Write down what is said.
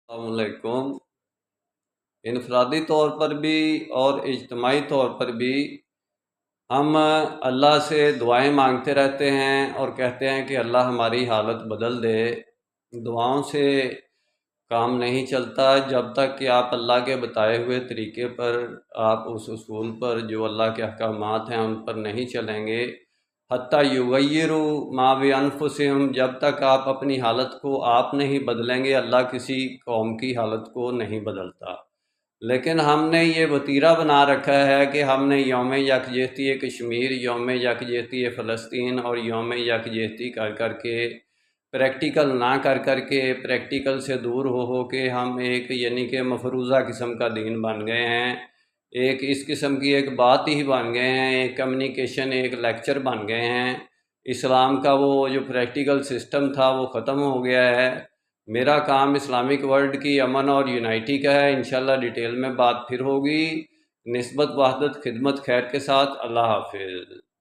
السلام علیکم۔ انفرادی طور پر بھی اور اجتماعی طور پر بھی ہم اللہ سے دعائیں مانگتے رہتے ہیں اور کہتے ہیں کہ اللہ ہماری حالت بدل دے۔ دعاؤں سے کام نہیں چلتا جب تک کہ آپ اللہ کے بتائے ہوئے طریقے پر، آپ اس اصول پر جو اللہ کے احکامات ہیں ان پر نہیں چلیں گے۔ حتیٰ یغیروا ما بانفسہم، جب تک آپ اپنی حالت کو آپ نہیں بدلیں گے اللہ کسی قوم کی حالت کو نہیں بدلتا۔ لیکن ہم نے یہ وتیرہ بنا رکھا ہے کہ ہم نے یوم یکجہتی کشمیر، یوم یکجہتی فلسطین اور یوم یکجہتی کر کر کے، پریکٹیکل نہ کر کر کے، پریکٹیکل سے دور ہو کے ہم ایک یعنی کہ مفروضہ قسم کا دین بن گئے ہیں، ایک اس قسم کی ایک بات ہی بن گئے ہیں، ایک کمیونیکیشن، ایک لیکچر بن گئے ہیں۔ اسلام کا وہ جو پریکٹیکل سسٹم تھا وہ ختم ہو گیا ہے۔ میرا کام اسلامک ورلڈ کی امن اور یونائٹی کا ہے۔ انشاءاللہ ڈیٹیل میں بات پھر ہوگی۔ نسبت وحدت خدمت خیر کے ساتھ۔ اللہ حافظ۔